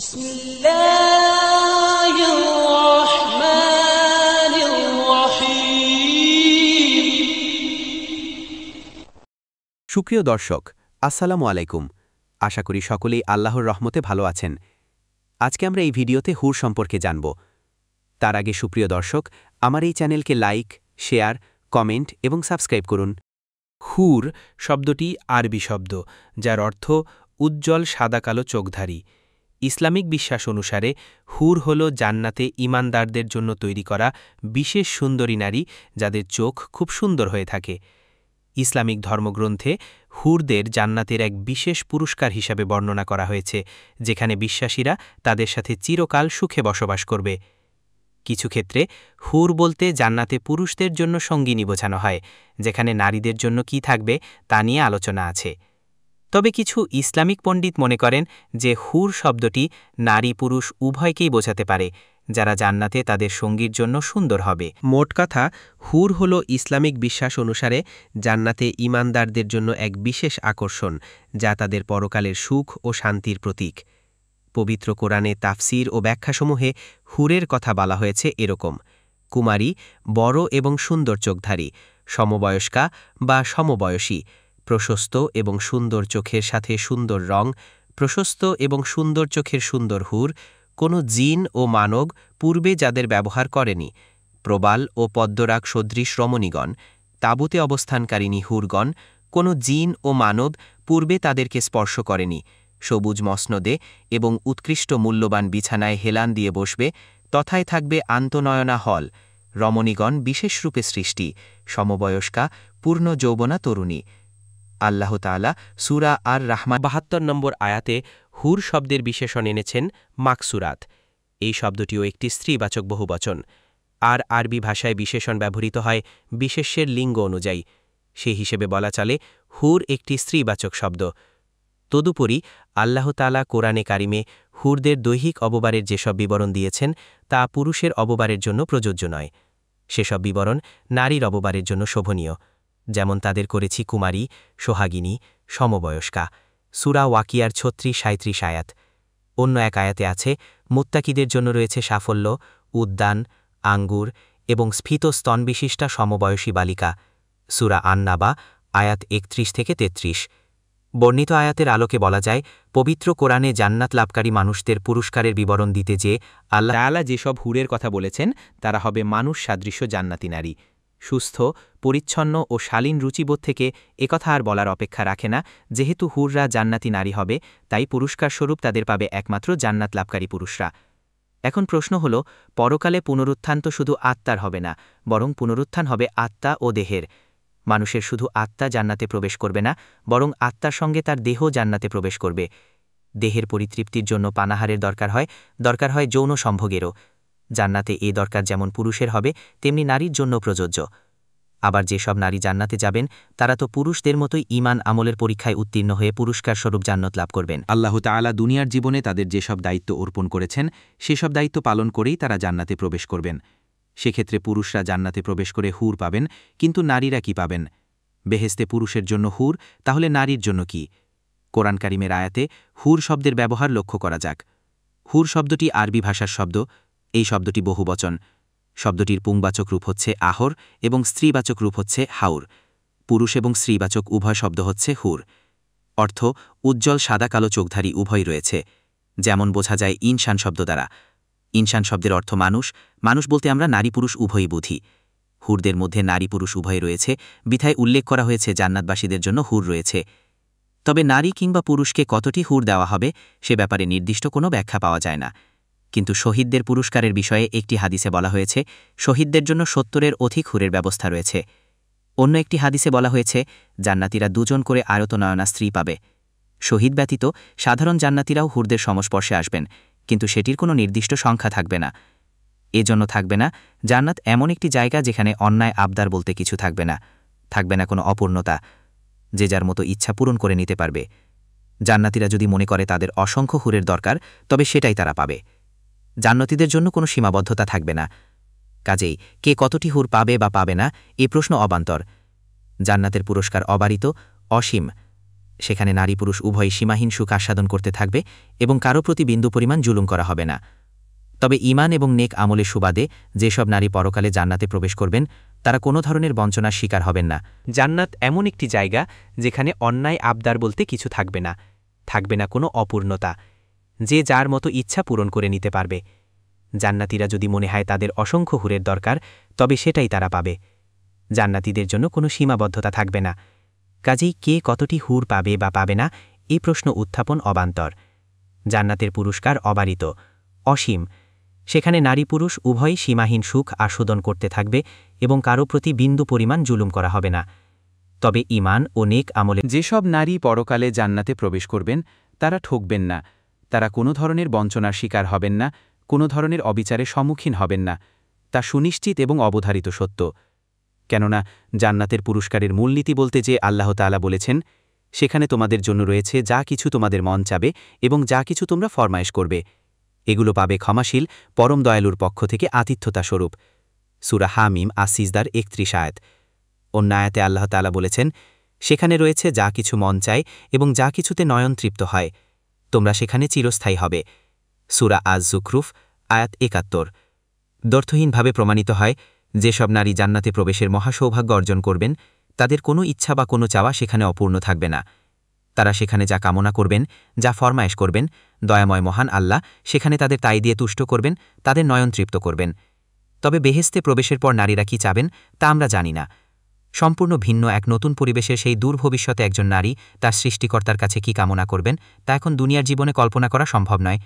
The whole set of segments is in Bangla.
بسم الله الرحمن الرحيم সুপ্রিয় দর্শক, আসসালামু আলাইকুম। আশা করি সকলেই আল্লাহর রহমতে ভালো আছেন। আজকে আমরা এই ভিডিওতে হুর সম্পর্কে জানব। তার আগে সুপ্রিয় দর্শক, আমার এই চ্যানেলকে লাইক, শেয়ার, কমেন্ট এবং সাবস্ক্রাইব করুন। হুর শব্দটি আরবি শব্দ, যার অর্থ উজ্জ্বল সাদা-কালো চোখধারী। ইসলামিক বিশ্বাস অনুসারে হুর হল জান্নাতে ঈমানদারদের জন্য তৈরি করা বিশেষ সুন্দরী নারী, যাদের চোখ খুব সুন্দর হয়ে থাকে। ইসলামিক ধর্মগ্রন্থে হুরদের জান্নাতের এক বিশেষ পুরস্কার হিসাবে বর্ণনা করা হয়েছে, যেখানে বিশ্বাসীরা তাদের সাথে চিরকাল সুখে বসবাস করবে। কিছু ক্ষেত্রে হুর বলতে জান্নাতে পুরুষদের জন্য সঙ্গিনী বোঝানো হয়, যেখানে নারীদের জন্য কি থাকবে তা নিয়ে আলোচনা আছে। তবে কিছু ইসলামিক পণ্ডিত মনে করেন যে হুর শব্দটি নারী পুরুষ উভয়কেই বোঝাতে পারে, যারা জান্নাতে তাদের সঙ্গীর জন্য সুন্দর হবে। মোট কথা, হুর হল ইসলামিক বিশ্বাস অনুসারে জান্নাতে ঈমানদারদের জন্য এক বিশেষ আকর্ষণ, যা তাদের পরকালের সুখ ও শান্তির প্রতীক। পবিত্র কোরআনে তাফসির ও ব্যাখ্যাসমূহে হুরের কথা বলা হয়েছে এরকম: কুমারী, বড় এবং সুন্দর চোখধারী, সমবয়স্কা বা সমবয়সী, প্রশস্ত এবং সুন্দর চোখের সাথে সুন্দর রং, প্রশস্ত এবং সুন্দর চোখের সুন্দর হুর, কোনো জিন ও মানব পূর্বে যাদের ব্যবহার করেনি, প্রবাল ও পদ্মরাগ সদৃশ রমণীগণ, তাঁবুতে অবস্থানকারিণী হুরগণ, কোনো জিন ও মানব পূর্বে তাদেরকে স্পর্শ করেনি, সবুজ মসনদে এবং উৎকৃষ্ট মূল্যবান বিছানায় হেলান দিয়ে বসবে, তথায় থাকবে আন্তঃনয়না হল, রমণীগণ বিশেষরূপে সৃষ্টি, সমবয়স্কা, পূর্ণ যৌবনা তরুণী। আল্লাহ তাআলা সূরা আর রাহমান ৭২ নম্বর আয়াতে হুর শব্দের বিশেষণ এনেছেন মাকসুরাত। এই শব্দটিও একটি স্ত্রীবাচক বহুবচন। আর আরবি ভাষায় বিশেষণ ব্যবহৃত হয় বিশেষ্যের লিঙ্গ অনুযায়ী। সেই হিসেবে বলা চলে হুর একটি স্ত্রীবাচক শব্দ। তদুপরি আল্লাহ তাআলা কোরআনে কারিমে হুরদের দৈহিক অববারের যেসব বিবরণ দিয়েছেন তা পুরুষের অববারের জন্য প্রযোজ্য নয়। সেসব বিবরণ নারীর অববারের জন্য শোভনীয়, যেমন তাদের করেছি কুমারী, সোহাগিনী, সমবয়স্কা। সূরা ওয়াকিয়ার ৩৬-৩৭ আয়াত। অন্য এক আয়াতে আছে, মুত্তাকিদের জন্য রয়েছে সাফল্য, উদ্যান, আঙ্গুর এবং স্ফীত স্তনবিশিষ্টা সমবয়সী বালিকা। সূরা আন-নাবা আয়াত ৩১-৩৩। বর্ণিত আয়াতের আলোকে বলা যায়, পবিত্র কোরআনে জান্নাত লাভকারী মানুষদের পুরস্কারের বিবরণ দিতে যে আল্লাহ তাআলা যেসব হুরের কথা বলেছেন তারা হবে মানুষ সাদৃশ্য জান্নাতি নারী। সুস্থ, পরিচ্ছন্ন ও শালীন রুচিবোধ থেকে একথা আর বলার অপেক্ষা রাখে না। যেহেতু হুররা জান্নাতি নারী হবে, তাই পুরস্কারস্বরূপ তাদের পাবে একমাত্র জান্নাত লাভকারী পুরুষরা। এখন প্রশ্ন হল, পরকালে পুনরুত্থান তো শুধু আত্মার হবে না, বরং পুনরুত্থান হবে আত্মা ও দেহের। মানুষের শুধু আত্মা জান্নাতে প্রবেশ করবে না, বরং আত্মার সঙ্গে তার দেহ জান্নাতে প্রবেশ করবে। দেহের পরিতৃপ্তির জন্য পানাহারের দরকার হয় যৌন সম্ভোগেরও। জান্নাতে এ দরকার যেমন পুরুষের হবে, তেমনি নারীর জন্য প্রযোজ্য। আবার যেসব নারী জান্নাতে যাবেন তারা তো পুরুষদের মতোই ঈমান আমলের পরীক্ষায় উত্তীর্ণ হয়ে পুরস্কার স্বরূপ জান্নাত লাভ করবেন। আল্লাহ তাআলা দুনিয়ার জীবনে তাদের যেসব দায়িত্ব অর্পণ করেছেন সেসব দায়িত্ব পালন করেই তারা জান্নাতে প্রবেশ করবেন। সেক্ষেত্রে পুরুষরা জান্নাতে প্রবেশ করে হুর পাবেন, কিন্তু নারীরা কি পাবেন? বেহেশতে পুরুষের জন্য হুর, তাহলে নারীর জন্য কি? কোরআন কারিমের আয়াতে হুর শব্দের ব্যবহার লক্ষ্য করা যাক। হুর শব্দটি আরবি ভাষার শব্দ। এই শব্দটি বহুবচন। শব্দটির পুংবাচক রূপ হচ্ছে আহর এবং স্ত্রীবাচক রূপ হচ্ছে হাউর। পুরুষ এবং স্ত্রীবাচক উভয় শব্দ হচ্ছে হুর। অর্থ উজ্জ্বল সাদা-কালো চোখধারী উভয় রয়েছে, যেমন বোঝা যায় ইনসান শব্দ দ্বারা। ইনসান শব্দের অর্থ মানুষ। মানুষ বলতে আমরা নারী পুরুষ উভয়ই বুঝি। হুরদের মধ্যে নারী পুরুষ উভয় রয়েছে, বিধায় উল্লেখ করা হয়েছে জান্নাতবাসীদের জন্য হুর রয়েছে। তবে নারী কিংবা পুরুষকে কতটি হুর দেওয়া হবে সে ব্যাপারে নির্দিষ্ট কোনো ব্যাখ্যা পাওয়া যায় না। কিন্তু শহীদদের পুরস্কারের বিষয়ে একটি হাদিসে বলা হয়েছে, শহীদদের জন্য ৭০-এর অধিক হুরের ব্যবস্থা রয়েছে। অন্য একটি হাদিসে বলা হয়েছে, জান্নাতীরা ২ জন করে আয়তনয়না স্ত্রী পাবে। শহীদ ব্যতীত সাধারণ জান্নাতীরাও হুরদের সংস্পর্শে আসবেন, কিন্তু সেটির কোনো নির্দিষ্ট সংখ্যা থাকবে না। এজন্য থাকবে না জান্নাত এমন একটি জায়গা যেখানে অন্যায় আবদার বলতে কিছু থাকবে না, থাকবে না কোনো অপূর্ণতা। যে যার মতো ইচ্ছা পূরণ করে নিতে পারবে। জান্নাতীরা যদি মনে করে তাদের অসংখ্য হুরের দরকার, তবে সেটাই তারা পাবে। জান্নাতীদের জন্য কোনো সীমাবদ্ধতা থাকবে না। কাজেই কে কতটি হুর পাবে বা পাবে না এ প্রশ্ন অবান্তর। জান্নাতের পুরস্কার অবারিত, অসীম। সেখানে নারী পুরুষ উভয়ই সীমাহীন সুখ আস্বাদন করতে থাকবে এবং কারো প্রতি বিন্দু পরিমাণ জুলুম করা হবে না। তবে ঈমান এবং নেক আমলের সুবাদে যেসব নারী পরকালে জান্নাতে প্রবেশ করবেন তারা কোনো ধরনের বঞ্চনার শিকার হবেন না। জান্নাত এমন একটি জায়গা যেখানে অন্যায় আবদার বলতে কিছু থাকবে না, থাকবে না কোনো অপূর্ণতা, যে যার মতো ইচ্ছা পূরণ করে নিতে পারবে। জান্নাতীরা যদি মনে হয় তাদের অসংখ্য হুরের দরকার, তবে সেটাই তারা পাবে। জান্নাতীদের জন্য কোনো সীমাবদ্ধতা থাকবে না। কাজেই কে কতটি হুর পাবে বা পাবে না, এই প্রশ্ন উত্থাপন অবান্তর। জান্নাতের পুরস্কার অবারিত, অসীম। সেখানে নারী পুরুষ উভয়ই সীমাহীন সুখ আস্বাদন করতে থাকবে এবং কারো প্রতি বিন্দু পরিমাণ জুলুম করা হবে না। তবে ঈমান ও নেক আমলে যেসব নারী পরকালে জান্নাতে প্রবেশ করবেন তারা ঠকবেন না, তারা কোনো ধরনের বঞ্চনার শিকার হবেন না, কোনো ধরনের অবিচারের সম্মুখীন হবেন না, তা সুনিশ্চিত এবং অবধারিত সত্য। কেননা জান্নাতের পুরস্কারের মূলনীতি বলতে যে আল্লাহ তাআলা বলেছেন, সেখানে তোমাদের জন্য রয়েছে যা কিছু তোমাদের মন চাবে এবং যা কিছু তোমরা ফরমায়েশ করবে, এগুলো পাবে ক্ষমাশীল পরম দয়ালুর পক্ষ থেকে আতিথ্যতা স্বরূপ। সূরা হামিম আস-সিজদার ৩১ আয়াত। অন্য আয়াতে আল্লাহ তাআলা বলেছেন, সেখানে রয়েছে যা কিছু মন চায় এবং যা কিছুতে নয়ন তৃপ্ত হয়, তোমরা সেখানে চিরস্থায়ী হবে। সূরা আজ-জুখরুফ আয়াত ৭১। দ্ব্যর্থহীনভাবে প্রমাণিত হয়, যেসব নারী জান্নাতে প্রবেশের মহাসৌভাগ্য অর্জন করবেন তাদের কোনো ইচ্ছা বা কোনো চাওয়া সেখানে অপূর্ণ থাকবে না। তারা সেখানে যা কামনা করবেন, যা ফরমায়েশ করবেন, দয়াময় মহান আল্লাহ সেখানে তাদের তাই দিয়ে তুষ্ট করবেন, তাদের নয়ন তৃপ্ত করবেন। তবে বেহেশতে প্রবেশের পর নারীরা কি চাবেন তা আমরা জানি না। সম্পূর্ণ ভিন্ন এক নতুন পরিবেশের সেই দূর ভবিষ্যতে একজন নারী তার সৃষ্টিকর্তার কাছে কি কামনা করবেন তা এখন দুনিয়ার জীবনে কল্পনা করা সম্ভব নয়।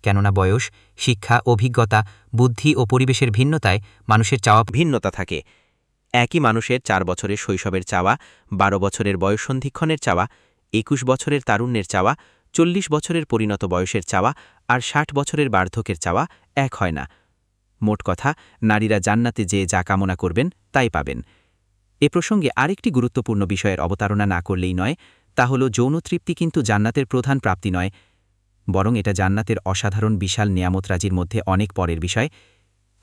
কেননা বয়স, শিক্ষা, অভিজ্ঞতা, বুদ্ধি ও পরিবেশের ভিন্নতায় মানুষের চাওয়া ভিন্নতা থাকে। একই মানুষের ৪ বছরের শৈশবের চাওয়া, ১২ বছরের বয়ঃসন্ধিক্ষণের চাওয়া, ২১ বছরের তারুণ্যের চাওয়া, ৪০ বছরের পরিণত বয়সের চাওয়া আর ৬০ বছরের বার্ধক্যের চাওয়া এক হয় না। মোট কথা, নারীরা জান্নাতে যে যা কামনা করবেন তাই পাবেন। এ প্রসঙ্গে আরেকটি গুরুত্বপূর্ণ বিষয়ের অবতারণা না করলেই নয়, তা হল যৌনতৃপ্তি কিন্তু জান্নাতের প্রধান প্রাপ্তি নয়, বরং এটা জান্নাতের অসাধারণ বিশাল নিয়ামতরাজির মধ্যে অনেক পরের বিষয়।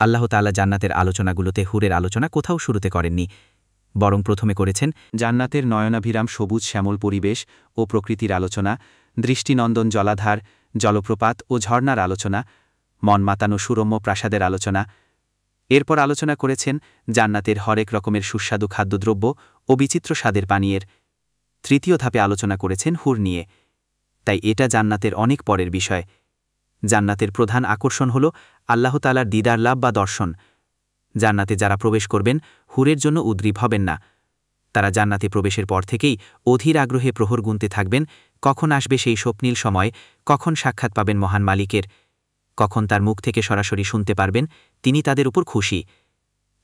আল্লাহ তাআলা জান্নাতের আলোচনাগুলোতে হুরের আলোচনা কোথাও শুরুতে করেননি, বরং প্রথমে করেছেন জান্নাতের নয়নাভিরাম সবুজ শ্যামল পরিবেশ ও প্রকৃতির আলোচনা, দৃষ্টিনন্দন জলাধার, জলপ্রপাত ও ঝর্ণার আলোচনা, মন মাতানো সুরম্য প্রাসাদের আলোচনা। এরপর আলোচনা করেছেন জান্নাতের হরেক রকমের সুস্বাদু খাদ্যদ্রব্য ও বিচিত্র স্বাদের পানীয়ের। তৃতীয় ধাপে আলোচনা করেছেন হুর নিয়ে। তাই এটা জান্নাতের অনেক পরের বিষয়। জান্নাতের প্রধান আকর্ষণ হল আল্লাহ তাআলার দিদার লাভ বা দর্শন। জান্নাতে যারা প্রবেশ করবেন হুরের জন্য উদ্গ্রীব হবেন না। তারা জান্নাতে প্রবেশের পর থেকেই অধীর আগ্রহে প্রহর গুনতে থাকবেন, কখন আসবে সেই স্বপ্নীল সময়, কখন সাক্ষাৎ পাবেন মহান মালিকের, কখন তার মুখ থেকে সরাসরি শুনতে পারবেন তিনি তাদের উপর খুশি।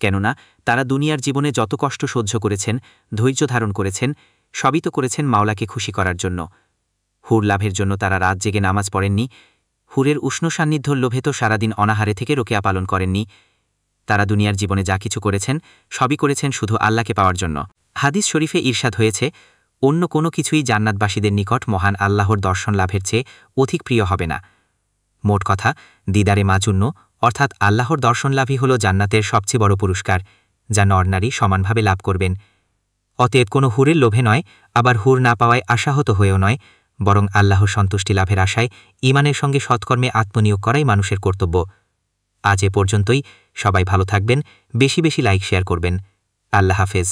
কেননা তারা দুনিয়ার জীবনে যত কষ্ট সহ্য করেছেন, ধৈর্য ধারণ করেছেন, সবই তো করেছেন মাওলাকে খুশি করার জন্য। হুর লাভের জন্য তারা রাত জেগে নামাজ পড়েননি, হুরের উষ্ণ সান্নিধ্যর লোভে তো সারাদিন অনাহারে থেকে রোকেয়া পালন করেননি। তারা দুনিয়ার জীবনে যা কিছু করেছেন সবই করেছেন শুধু আল্লাহকে পাওয়ার জন্য। হাদিস শরীফে ইরশাদ হয়েছে, অন্য কোনো কিছুই জান্নাতবাসীদের নিকট মহান আল্লাহর দর্শন লাভের চেয়ে অধিক প্রিয় হবে না। মোট কথা, দিদারে মাজুন্ন অর্থাৎ আল্লাহর দর্শন লাভই হল জান্নাতের সবচেয়ে বড় পুরস্কার, যা নরনারী সমানভাবে লাভ করবেন। অতএব কোনো হুরের লোভে নয়, আবার হুর না পাওয়ায় আশাহত হয়েও নয়, বরং আল্লাহর সন্তুষ্টি লাভের আশায় ঈমানের সঙ্গে সৎকর্মে আত্মনিয়োগ করাই মানুষের কর্তব্য। আজ এ পর্যন্তই। সবাই ভালো থাকবেন, বেশি বেশি লাইক শেয়ার করবেন। আল্লাহ হাফেজ।